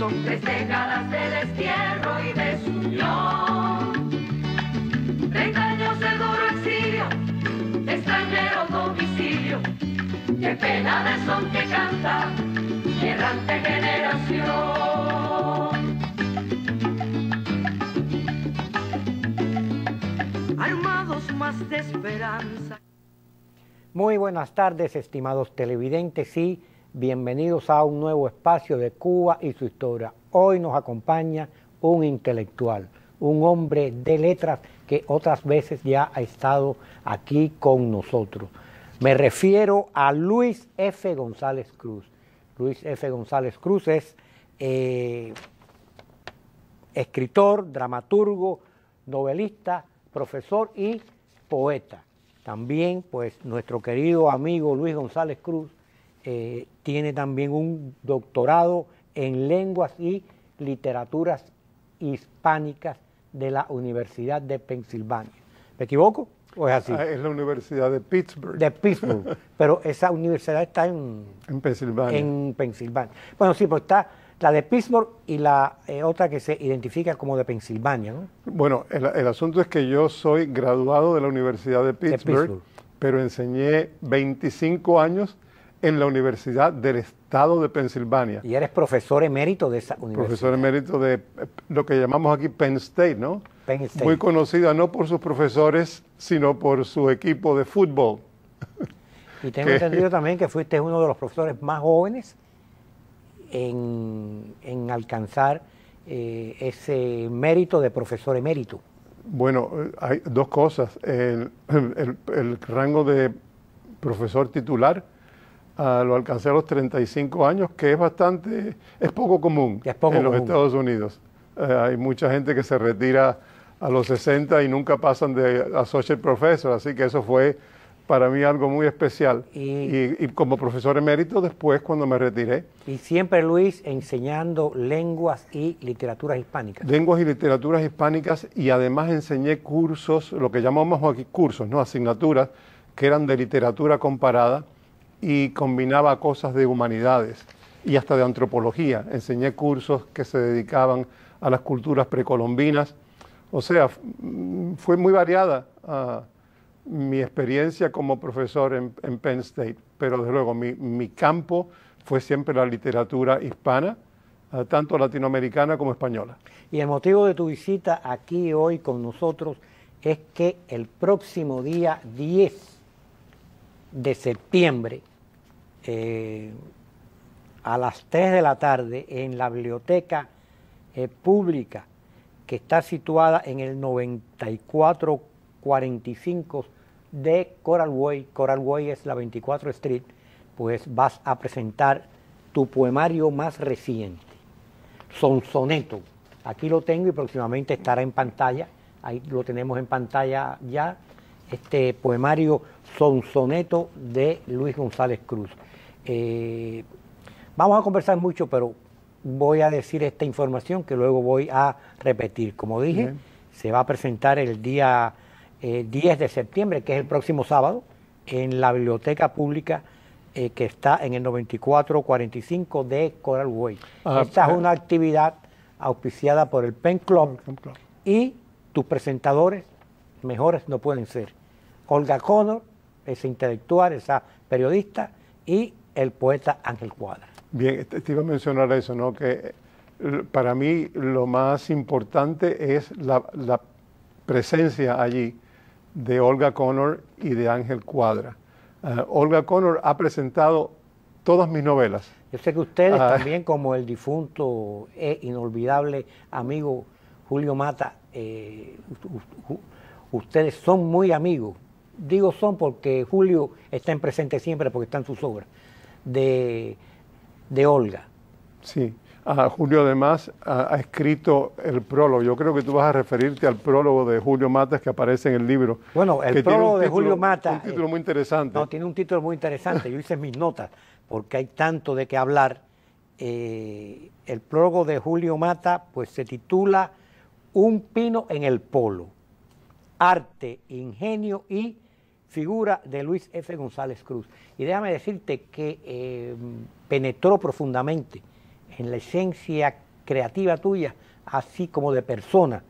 Son 3 décadas de destierro y desunión. 30 años de duro exilio, extranjero domicilio. Qué pena de son que canta mi errante generación. Armados más de esperanza. Muy buenas tardes, estimados televidentes, y bienvenidos a un nuevo espacio de Cuba y su historia. Hoy nos acompaña un intelectual, un hombre de letras que otras veces ya ha estado aquí con nosotros. Me refiero a Luis F. González Cruz. Luis F. González Cruz es escritor, dramaturgo, novelista, profesor y poeta. También, pues, nuestro querido amigo Luis González Cruz tiene también un doctorado en lenguas y literaturas hispánicas de la Universidad de Pensilvania. ¿Me equivoco o es así? Es la Universidad de Pittsburgh. De Pittsburgh, pero esa universidad está en Pensilvania. En Pensilvania. Bueno, sí, pues está la de Pittsburgh y la otra que se identifica como de Pensilvania, ¿no? Bueno, el asunto es que yo soy graduado de la Universidad de Pittsburgh, pero enseñé 25 años en la Universidad del Estado de Pensilvania. Y eres profesor emérito de esa universidad. Profesor emérito de lo que llamamos aquí Penn State, ¿no? Penn State. Muy conocida no por sus profesores, sino por su equipo de fútbol. Y tengo entendido también que fuiste uno de los profesores más jóvenes en alcanzar ese mérito de profesor emérito. Bueno, hay dos cosas. El rango de profesor titular lo alcancé a los 35 años, que es poco común en los Estados Unidos. Hay mucha gente que se retira a los 60 y nunca pasan de associate professor, así que eso fue para mí algo muy especial. Y como profesor emérito después, cuando me retiré. Y siempre, Luis, enseñando lenguas y literaturas hispánicas. Lenguas y literaturas hispánicas, y además enseñé cursos, lo que llamamos aquí cursos, ¿no? Asignaturas, que eran de literatura comparada y combinaba cosas de humanidades y hasta de antropología. Enseñé cursos que se dedicaban a las culturas precolombinas. O sea, fue muy variada mi experiencia como profesor en Penn State, pero desde luego mi campo fue siempre la literatura hispana, tanto latinoamericana como española. Y el motivo de tu visita aquí hoy con nosotros es que el próximo día 10 de septiembre, a las 3 de la tarde, en la biblioteca pública que está situada en el 9445 de Coral Way. Coral Way es la 24 Street, pues vas a presentar tu poemario más reciente, Sonsoneto. Aquí lo tengo y próximamente estará en pantalla. Ahí lo tenemos en pantalla ya, este poemario Sonsoneto de Luis González Cruz. Vamos a conversar mucho, pero voy a decir esta información que luego voy a repetir. Como dije, bien, se va a presentar el día 10 de septiembre, que es el próximo sábado, en la biblioteca pública que está en el 9445 de Coral Way. Esta es una actividad auspiciada por el Pen Club, y tus presentadores mejores no pueden ser Olga Connor, esa intelectual, esa periodista, y el poeta Ángel Cuadra. Bien, te iba a mencionar eso, ¿no? Que para mí lo más importante es la presencia allí de Olga Connor y de Ángel Cuadra. Olga Connor ha presentado todas mis novelas. Yo sé que ustedes también, como el difunto e inolvidable amigo Julio Mata, ustedes son muy amigos. Digo son porque Julio está en presente siempre, porque está en sus obras, de Olga. Sí, Julio además ha escrito el prólogo. Yo creo que tú vas a referirte al prólogo de Julio Matas que aparece en el libro. Bueno, el prólogo de Julio Matas... Un título muy interesante. No, tiene un título muy interesante. Yo hice mis notas porque hay tanto de qué hablar. El prólogo de Julio Mata pues se titula Un pino en el polo. Arte, ingenio y figura de Luis F. González Cruz. Y déjame decirte que penetró profundamente en la esencia creativa tuya, así como de persona,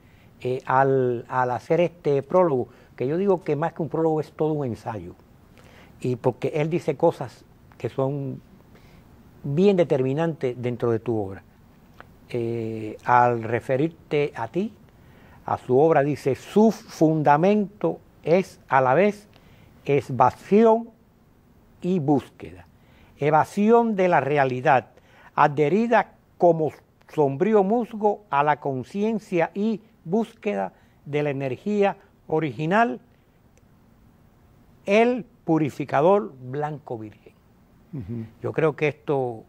al hacer este prólogo, que yo digo que más que un prólogo es todo un ensayo, y porque él dice cosas que son bien determinantes dentro de tu obra. Al referirte a ti, a su obra, dice: su fundamento es a la vez evasión y búsqueda, evasión de la realidad, adherida como sombrío musgo a la conciencia y búsqueda de la energía original, el purificador blanco virgen. Yo creo que esto,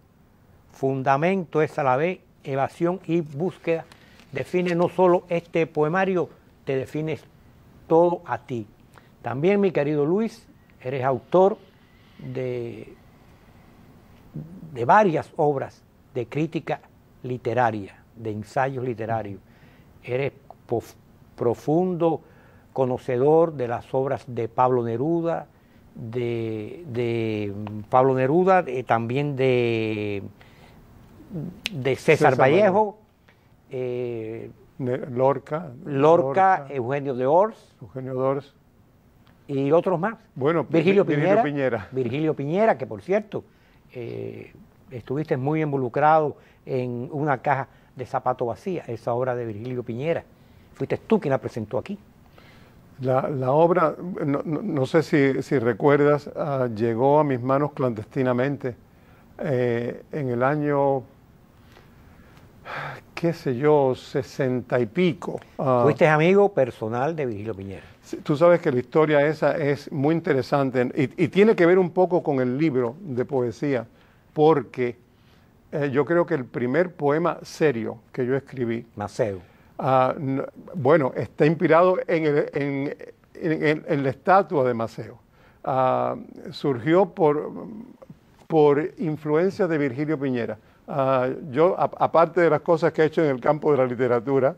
fundamento es a la vez evasión y búsqueda, define no solo este poemario, te defines todo a ti. También, mi querido Luis, eres autor de varias obras de crítica literaria, de ensayos literarios. Eres profundo conocedor de las obras de Pablo Neruda, también de César Vallejo, Lorca, Eugenio d'Ors, y otros más. Bueno, Virgilio Piñera, que por cierto, estuviste muy involucrado en Una caja de zapato vacía, esa obra de Virgilio Piñera. Fuiste tú quien la presentó aquí. La obra, no sé si recuerdas, llegó a mis manos clandestinamente en el año, qué sé yo, 60 y pico. Fuiste amigo personal de Virgilio Piñera. Tú sabes que la historia esa es muy interesante y tiene que ver un poco con el libro de poesía, porque yo creo que el primer poema serio que yo escribí, Maceo, bueno, está inspirado en la estatua de Maceo. Surgió por influencia de Virgilio Piñera. Yo, aparte de las cosas que he hecho en el campo de la literatura,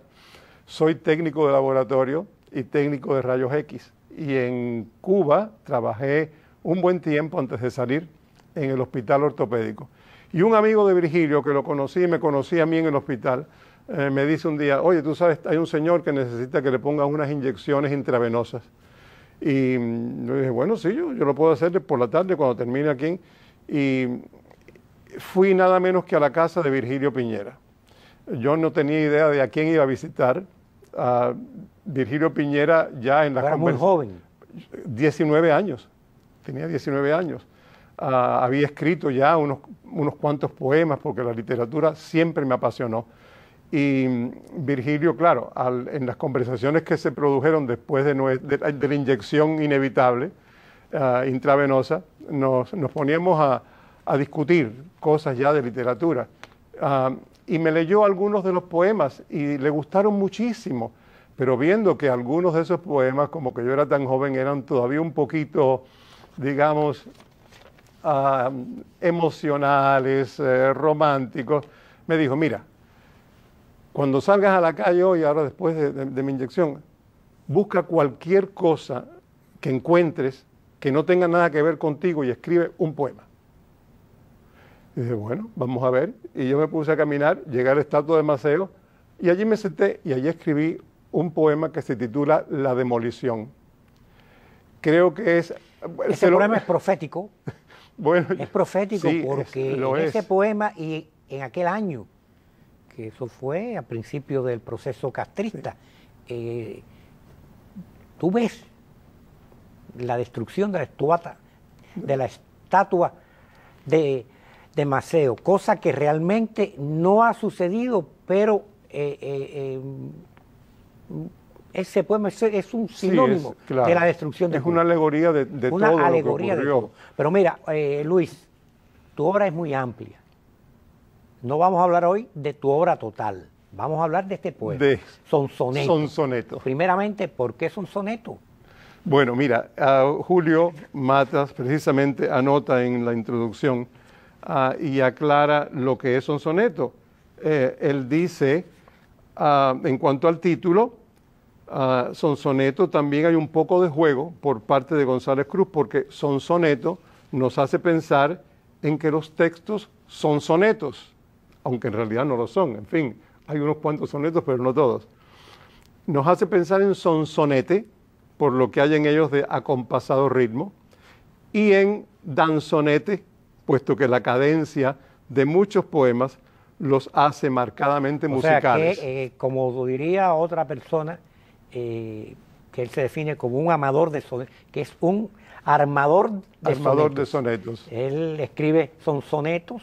soy técnico de laboratorio y técnico de rayos X. Y en Cuba trabajé un buen tiempo antes de salir en el hospital ortopédico. Y un amigo de Virgilio, que lo conocí y me conocía a mí en el hospital, me dice un día: oye, tú sabes, hay un señor que necesita que le pongan unas inyecciones intravenosas. Y yo dije: bueno, sí, yo lo puedo hacer por la tarde cuando termine aquí. Y fui nada menos que a la casa de Virgilio Piñera. Yo no tenía idea de a quién iba a visitar. Virgilio Piñera ya en la era muy joven. 19 años, tenía 19 años. Había escrito ya unos cuantos poemas, porque la literatura siempre me apasionó. Y Virgilio, claro, en las conversaciones que se produjeron después de la inyección inevitable intravenosa, nos poníamos a discutir cosas ya de literatura. Y me leyó algunos de los poemas y le gustaron muchísimo, pero viendo que algunos de esos poemas, como que yo era tan joven, eran todavía un poquito, digamos, emocionales, románticos, me dijo: mira, cuando salgas a la calle hoy, ahora después de mi inyección, busca cualquier cosa que encuentres que no tenga nada que ver contigo y escribe un poema. Y dije: bueno, vamos a ver. Y yo me puse a caminar, llegué a la estatua de Maceo, y allí me senté y allí escribí un poema que se titula La demolición. Creo que es... Ese poema es profético. Bueno, es profético, sí, porque en ese poema y en aquel año, que eso fue a principio del proceso castrista, sí. Tú ves la destrucción de la estatua de Maceo, cosa que realmente no ha sucedido, pero ese poema es un sinónimo, sí, claro, de la destrucción de Cuba. Es una alegoría de una todo alegoría lo que ocurrió. De todo. Pero mira, Luis, tu obra es muy amplia. No vamos a hablar hoy de tu obra total, vamos a hablar de este poema. Sonsoneto. Primeramente, ¿por qué Sonsoneto? Bueno, mira, Julio Matas precisamente anota en la introducción y aclara lo que es Sonsoneto. Él dice, en cuanto al título, Sonsoneto, también hay un poco de juego por parte de González Cruz, porque sonsoneto nos hace pensar en que los textos son sonetos. aunque en realidad no lo son. En fin, hay unos cuantos sonetos, pero no todos. Nos hace pensar en sonsonete, por lo que hay en ellos de acompasado ritmo, y en danzonete, puesto que la cadencia de muchos poemas los hace marcadamente musicales. O sea que, como diría otra persona, que él se define como un amador de sonetos, que es un armador de sonetos. Él escribe sonetos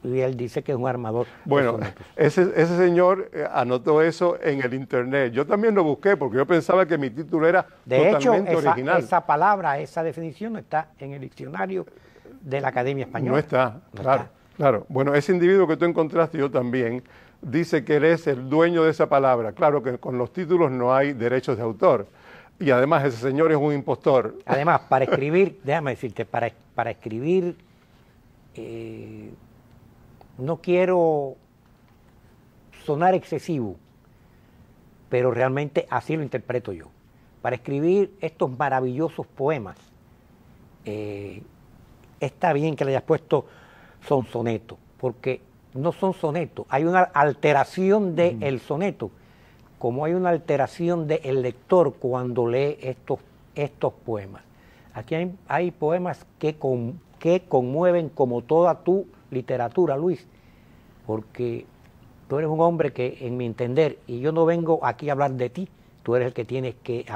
y él dice que es un armador de sonetos. Ese señor anotó eso en el internet. Yo también lo busqué porque yo pensaba que mi título era totalmente original. Esa palabra, esa definición no está en el diccionario de la Academia Española. No está, claro. Bueno, ese individuo que tú encontraste, yo también, dice que él es el dueño de esa palabra. Claro que con los títulos no hay derechos de autor. Y además ese señor es un impostor. Además, para escribir, déjame decirte, para escribir, no quiero sonar excesivo, pero realmente así lo interpreto yo. Para escribir estos maravillosos poemas, está bien que le hayas puesto soneto, porque no son sonetos, hay una alteración del soneto, como hay una alteración del lector cuando lee estos poemas. Aquí hay poemas que conmueven como toda tu literatura, Luis, porque tú eres un hombre que, en mi entender, y yo no vengo aquí a hablar de ti, tú eres el que tienes que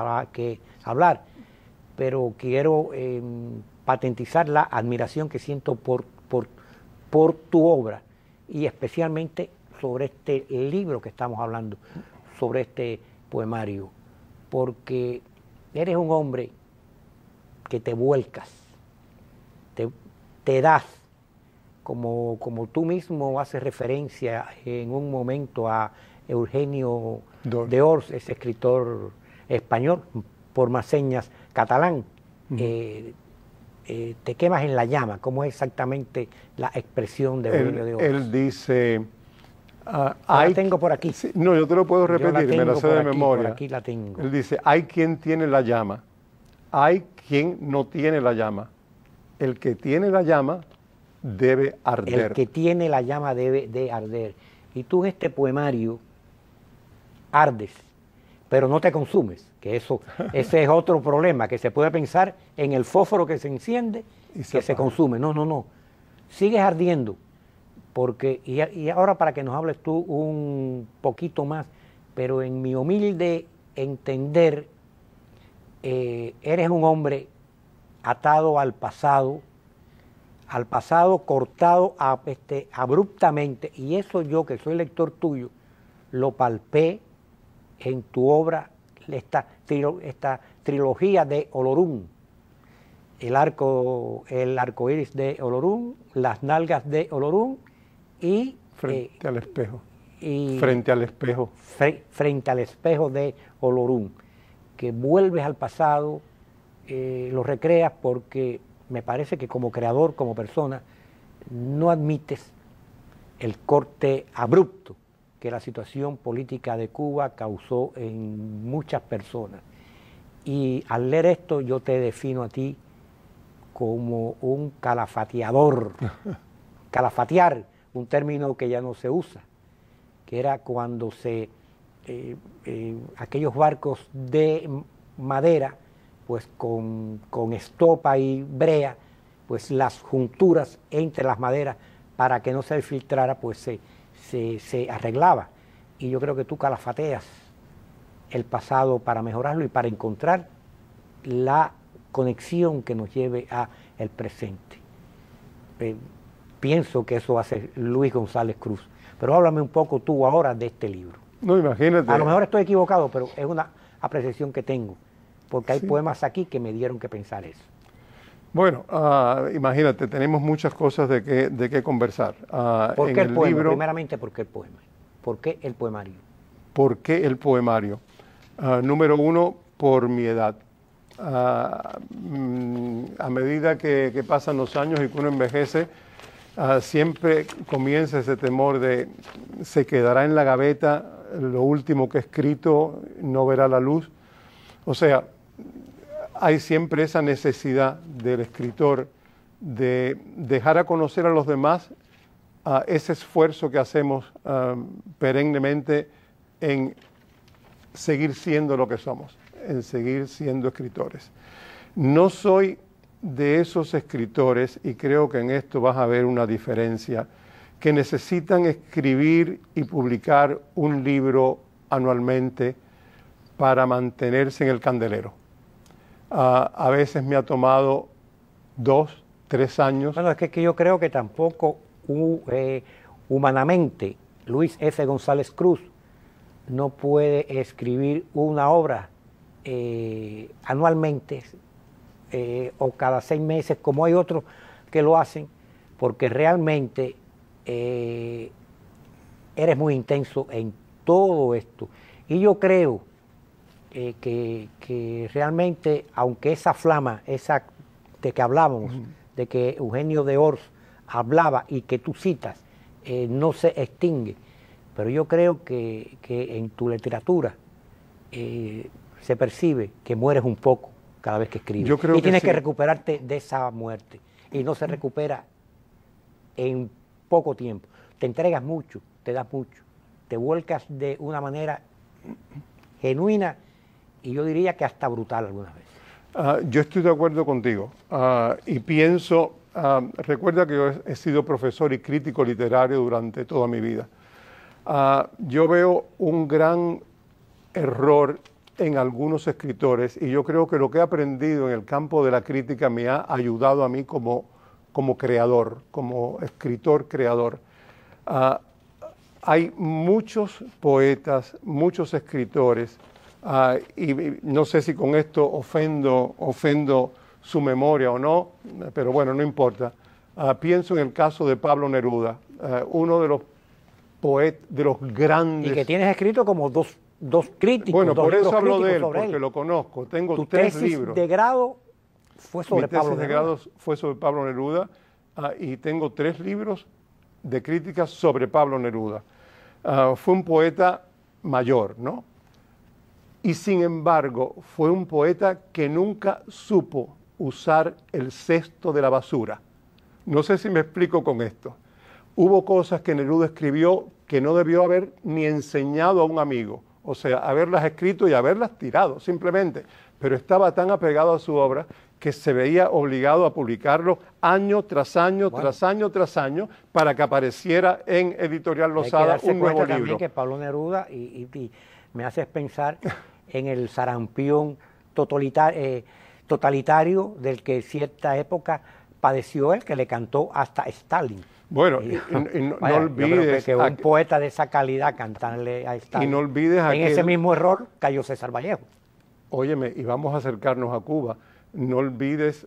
hablar, pero quiero patentizar la admiración que siento por tu obra, y especialmente sobre este libro que estamos hablando, sobre este poemario, porque eres un hombre que te vuelcas, te das, como tú mismo haces referencia en un momento a Eugenio d'Ors, ese escritor español, por más señas catalán. Te quemas en la llama. ¿Cómo es exactamente la expresión de Eugenio d'Ors? Él dice... la tengo por aquí. Sí, no, yo te lo puedo repetir, me la sé de memoria. Por aquí la tengo. Él dice, hay quien tiene la llama, hay quien no tiene la llama. El que tiene la llama debe arder. El que tiene la llama debe de arder. Y tú en este poemario ardes, pero no te consumes, que ese es otro problema, que se puede pensar en el fósforo que se enciende y que se consume. No. Sigues ardiendo, porque, y ahora para que nos hables tú un poquito más, pero en mi humilde entender, eres un hombre atado al pasado cortado abruptamente, y eso yo, que soy lector tuyo, lo palpé en tu obra, esta trilogía de Olorún, el arco iris de Olorún, las nalgas de Olorún y... Frente al espejo. Frente al espejo de Olorún, que vuelves al pasado, lo recreas, porque me parece que como creador, como persona, no admites el corte abrupto que la situación política de Cuba causó en muchas personas. Y al leer esto yo te defino a ti como un calafateador. Calafatear, un término que ya no se usa, que era cuando aquellos barcos de madera, pues con estopa y brea, pues las junturas entre las maderas para que no se filtrara, pues se arreglaba. Y yo creo que tú calafateas el pasado para mejorarlo y para encontrar la conexión que nos lleve a el presente. Pienso que eso hace Luis González Cruz. Pero háblame un poco tú ahora de este libro. No, imagínate. A lo mejor estoy equivocado, pero es una apreciación que tengo, porque hay poemas aquí que me dieron que pensar eso. Bueno, imagínate, tenemos muchas cosas de qué conversar. ¿Por qué el poema? Primeramente, ¿por qué el poema? ¿Por qué el poemario? ¿Por qué el poemario? Número uno, por mi edad. A medida que pasan los años y que uno envejece, siempre comienza ese temor de se quedará en la gaveta, lo último que he escrito no verá la luz. O sea, hay siempre esa necesidad del escritor de dejar a conocer a los demás ese esfuerzo que hacemos perennemente en seguir siendo lo que somos, en seguir siendo escritores. No soy de esos escritores, y creo que en esto vas a ver una diferencia, que necesitan escribir y publicar un libro anualmente para mantenerse en el candelero. A veces me ha tomado 2, 3 años. Bueno, es que yo creo que tampoco humanamente Luis F. González Cruz no puede escribir una obra anualmente o cada 6 meses, como hay otros que lo hacen, porque realmente eres muy intenso en todo esto. Y yo creo que realmente, aunque esa flama, esa de que hablábamos, de que Eugenio de Ors hablaba y que tú citas, no se extingue, pero yo creo que en tu literatura se percibe que mueres un poco cada vez que escribes. Yo creo y tienes sí. que recuperarte de esa muerte. Y no se recupera en poco tiempo. Te entregas mucho, te das mucho, te vuelcas de una manera genuina y yo diría que hasta brutal algunas veces. Yo estoy de acuerdo contigo y pienso, recuerda que yo he sido profesor y crítico literario durante toda mi vida. Yo veo un gran error en algunos escritores y yo creo que lo que he aprendido en el campo de la crítica me ha ayudado a mí como creador, como escritor creador. Hay muchos poetas, muchos escritores, y no sé si con esto ofendo su memoria o no, pero bueno, no importa. Pienso en el caso de Pablo Neruda, uno de los poetas, de los grandes. Y que tienes escrito como dos críticos. Bueno, dos por eso hablo de él, sobre porque lo conozco. Tengo tu 3 tesis libros. de grado fue sobre Pablo Mi tesis de Neruda. grado fue sobre Pablo Neruda y tengo 3 libros de críticas sobre Pablo Neruda. Fue un poeta mayor, ¿no? Y sin embargo, fue un poeta que nunca supo usar el cesto de la basura. No sé si me explico con esto. Hubo cosas que Neruda escribió que no debió haber ni enseñado a un amigo, o sea, haberlas escrito y haberlas tirado, simplemente. Pero estaba tan apegado a su obra que se veía obligado a publicarlo año tras año, tras año, tras año, para que apareciera en Editorial Losada un nuevo libro. También que Pablo Neruda, y me haces pensar en el sarampión totalitario del que cierta época padeció él, que le cantó hasta Stalin. Bueno, Vaya, no olvides que un poeta de esa calidad cantarle a Stalin. Y no olvides en ese mismo error cayó César Vallejo. Óyeme, y vamos a acercarnos a Cuba. No olvides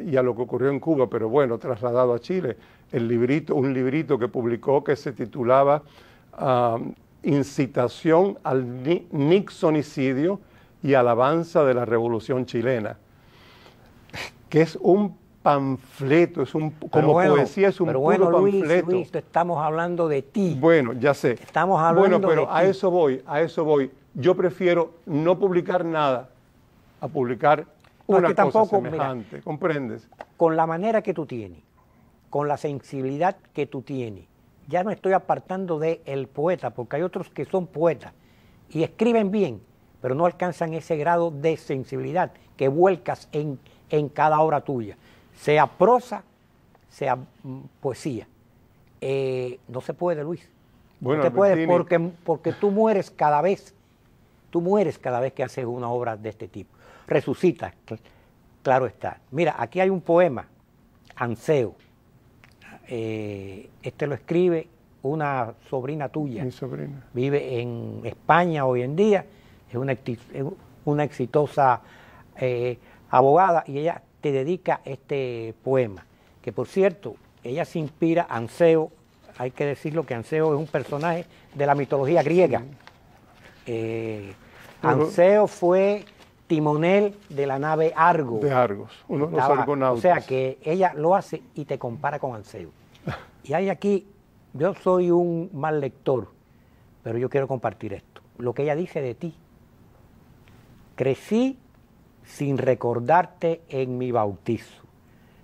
y a lo que ocurrió en Cuba, pero bueno, trasladado a Chile, un librito que publicó que se titulaba Incitación al Nixonicidio y alabanza de la Revolución Chilena, que es un panfleto, poesía, es un puro panfleto. Luis, estamos hablando de ti. Bueno, ya sé. Estamos hablando pero de ti. a eso voy. Yo prefiero no publicar nada a publicar una cosa semejante, mira, ¿comprendes? Con la manera que tú tienes, con la sensibilidad que tú tienes, ya no estoy apartando del poeta, porque hay otros que son poetas y escriben bien, pero no alcanzan ese grado de sensibilidad que vuelcas en cada obra tuya, sea prosa, sea poesía. No se puede, Luis. Bueno, no se puede porque tú mueres cada vez que haces una obra de este tipo. Resucita, claro está. Mira, aquí hay un poema, Anseo. Este lo escribe una sobrina tuya. Mi sobrina. Vive en España hoy en día, es una exitosa abogada y ella te dedica este poema, que por cierto, ella se inspira, Anseo, hay que decirlo que Anseo es un personaje de la mitología griega. Anseo fue timonel de la nave Argo. De Argos, uno de los argonautas. O sea que ella lo hace y te compara con Anseo. Y hay aquí, yo soy un mal lector, pero yo quiero compartir esto. Lo que ella dice de ti. Crecí sin recordarte en mi bautizo,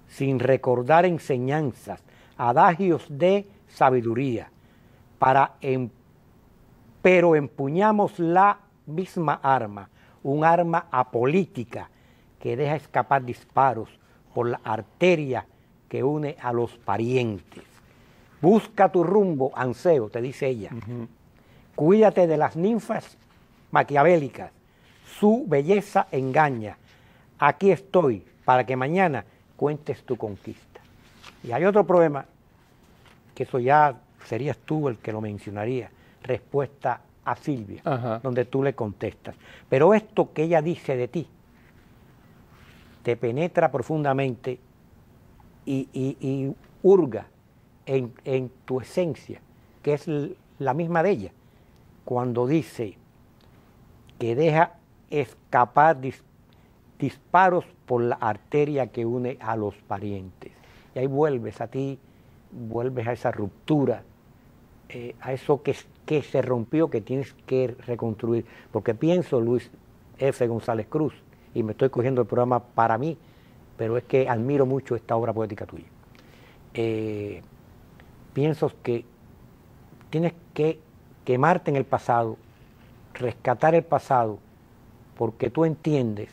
sin recordar enseñanzas, adagios de sabiduría, pero empuñamos la misma arma, un arma apolítica que deja escapar disparos por la arteria que une a los parientes. Busca tu rumbo, Anseo, te dice ella. Cuídate de las ninfas maquiavélicas, su belleza engaña. Aquí estoy para que mañana cuentes tu conquista. Y hay otro problema, que eso ya serías tú el que lo mencionaría, respuesta a Silvia, donde tú le contestas. Pero esto que ella dice de ti, te penetra profundamente y hurga en tu esencia, que es la misma de ella, cuando dice que deja escapar disparos por la arteria que une a los parientes. Y ahí vuelves a ti, vuelves a esa ruptura, a eso que se rompió, que tienes que reconstruir. Porque pienso, Luis F. González Cruz, y me estoy cogiendo el programa para mí, pero es que admiro mucho esta obra poética tuya. Pienso que tienes que quemarte en el pasado, rescatar el pasado, porque tú entiendes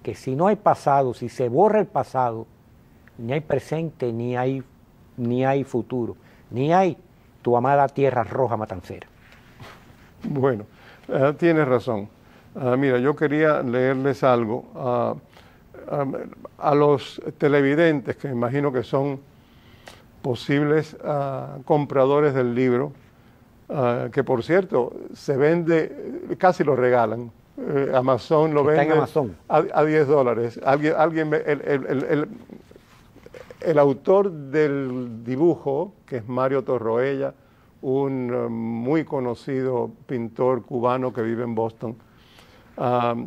que si no hay pasado, si se borra el pasado, ni hay presente, ni hay futuro, ni hay tu amada tierra roja matancera. Bueno, tienes razón. Mira, yo quería leerles algo a los televidentes, que me imagino que son posibles compradores del libro, que por cierto se vende, casi lo regalan. Amazon lo vende a $10. El autor del dibujo, que es Mario Torroella, un muy conocido pintor cubano que vive en Boston,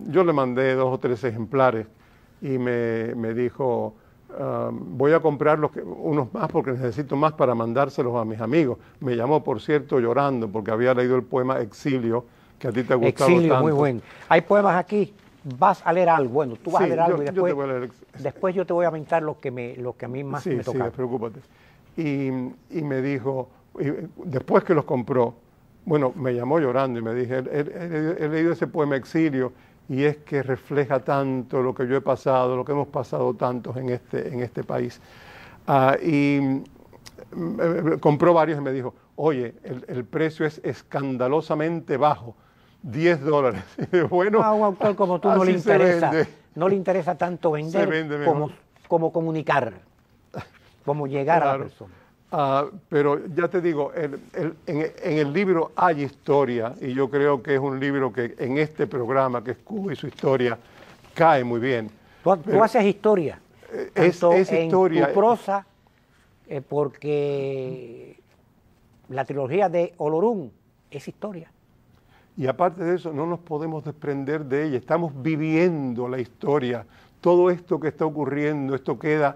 yo le mandé 2 o 3 ejemplares y me dijo, voy a comprar unos más porque necesito más para mandárselos a mis amigos. Me llamó, por cierto, llorando porque había leído el poema Exilio, que a ti te ha gustado Exilio, tanto. muy bueno. Hay poemas aquí, vas a leer algo, bueno, tú vas a leer algo y después yo te voy a mentar lo que a mí más me toca. Sí, preocúpate. Y me dijo, después que los compró, bueno, me llamó llorando y me dije, he leído ese poema Exilio y es que refleja tanto lo que yo he pasado, lo que hemos pasado tantos en este país. Y compró varios y me dijo, oye, el precio es escandalosamente bajo, $10. Bueno, a un autor como tú no le interesa tanto vender como comunicar, como llegar a la persona. Pero ya te digo, en el libro hay historia y yo creo que es un libro que en este programa, que es Cuba y su historia, cae muy bien. Tú haces historia, es historia. En tu prosa, porque la trilogía de Olorún es historia. Y aparte de eso, no nos podemos desprender de ella. Estamos viviendo la historia. Todo esto que está ocurriendo, esto queda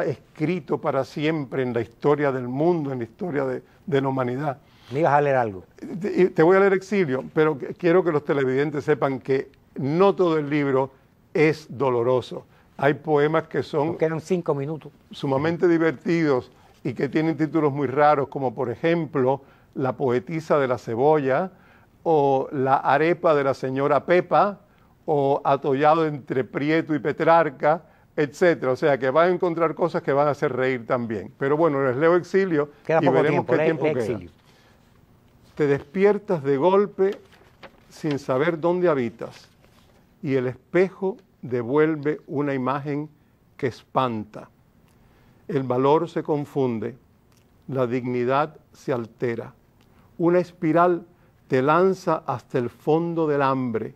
escrito para siempre en la historia del mundo, en la historia de la humanidad. ¿Me ibas a leer algo? Te voy a leer Exilio, pero quiero que los televidentes sepan que no todo el libro es doloroso. Hay poemas que son... Nos quedan 5 minutos. Sumamente divertidos y que tienen títulos muy raros, como por ejemplo La poetisa de la cebolla, o La arepa de la señora Pepa, o Atollado entre Prieto y Petrarca, etcétera. O sea que van a encontrar cosas que van a hacer reír también. Pero bueno, les leo Exilio y veremos qué tiempo queda. Te despiertas de golpe sin saber dónde habitas y el espejo devuelve una imagen que espanta. El valor se confunde, la dignidad se altera. Una espiral te lanza hasta el fondo del hambre.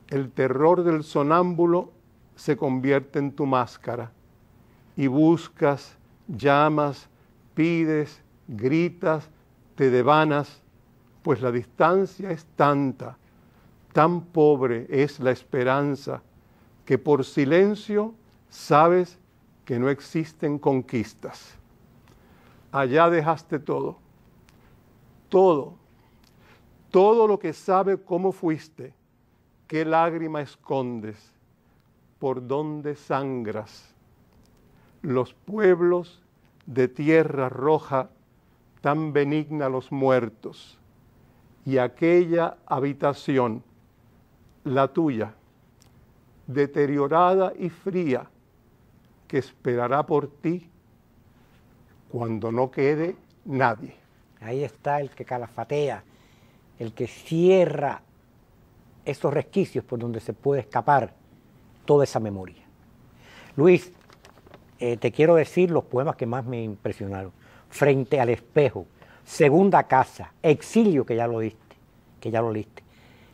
El terror del sonámbulo se convierte en tu máscara y buscas, llamas, pides, gritas, te devanas, pues la distancia es tanta, tan pobre es la esperanza, que por silencio sabes que no existen conquistas. Allá dejaste todo, todo lo que sabe cómo fuiste, qué lágrima escondes, por dónde sangras. Los pueblos de tierra roja tan benigna a los muertos, y aquella habitación, la tuya, deteriorada y fría, que esperará por ti cuando no quede nadie. Ahí está el que calafatea, el que cierra esos resquicios por donde se puede escapar toda esa memoria. Luis, te quiero decir los poemas que más me impresionaron. Frente al espejo, Segunda casa, Exilio, que ya lo leíste.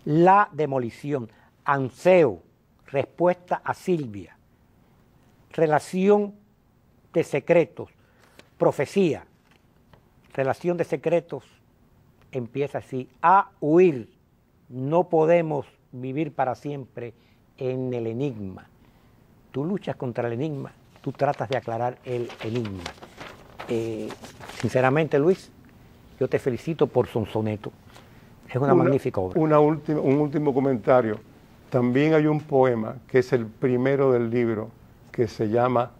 La demolición, Anseo, Respuesta a Silvia, Relación de secretos, Profecía. Relación de secretos empieza así: a huir, no podemos vivir para siempre en el enigma. Tú luchas contra el enigma, tú tratas de aclarar el enigma. Sinceramente, Luis, yo te felicito por Sonsoneto. Es una magnífica obra. Un último comentario. También hay un poema que es el primero del libro, que se llama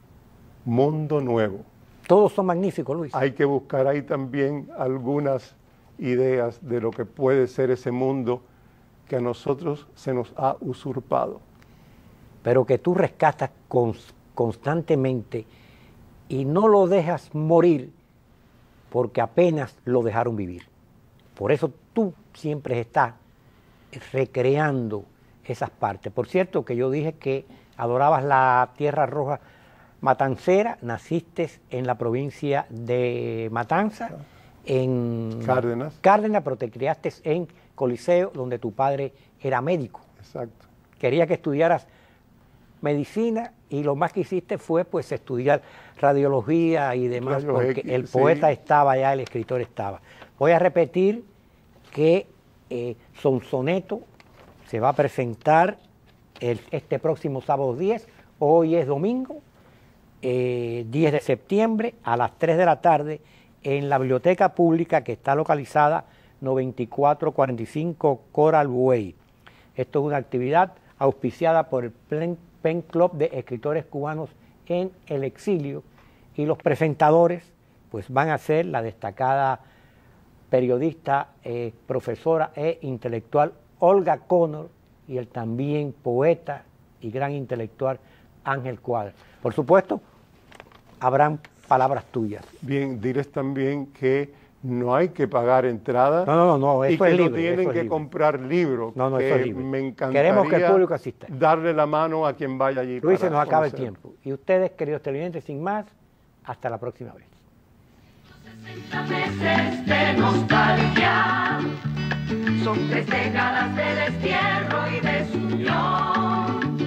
Mundo Nuevo. Todos son magníficos, Luis. Hay que buscar ahí también algunas ideas de lo que puede ser ese mundo que a nosotros se nos ha usurpado. Pero que tú rescatas constantemente y no lo dejas morir porque apenas lo dejaron vivir. Por eso tú siempre estás recreando esas partes. Por cierto, que yo dije que adorabas la Tierra Roja matancera, naciste en la provincia de Matanza, en Cárdenas, pero te criaste en Coliseo, donde tu padre era médico. Exacto. Quería que estudiaras medicina y lo más que hiciste fue pues estudiar radiología y demás, porque el poeta estaba allá, el escritor estaba. Voy a repetir que Sonsoneto se va a presentar este próximo sábado 10, hoy es domingo, 10 de septiembre a las 3 de la tarde en la biblioteca pública que está localizada 9445 Coral Way. Esto es una actividad auspiciada por el Pen Club de Escritores Cubanos en el Exilio, y los presentadores pues van a ser la destacada periodista, profesora e intelectual Olga Connor y el también poeta y gran intelectual Ángel Cuadra. Por supuesto, habrán palabras tuyas. Bien, diles también que no hay que pagar entrada. No, y eso que es libre, no tienen que libre. comprar libros. No, eso es libre. Me encantaría queremos que el público asista. darle la mano a quien vaya allí. Luis, se nos acaba el tiempo. Y ustedes, queridos televidentes, sin más, hasta la próxima vez. 60 meses de nostalgia, son 3 décadas de destierro y desunión,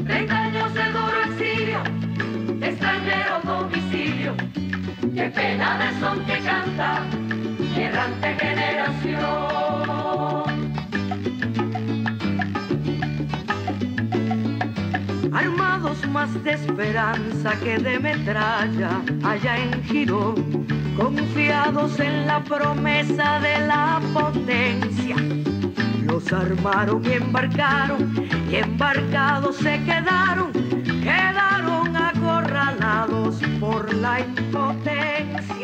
30 años de duro exilio, de extranjero domicilio, qué pena de son que canta mi errante generación. Armados más de esperanza que de metralla, allá en Girón, confiados en la promesa de la potencia, los armaron y embarcados se quedaron acorralados por la impotencia.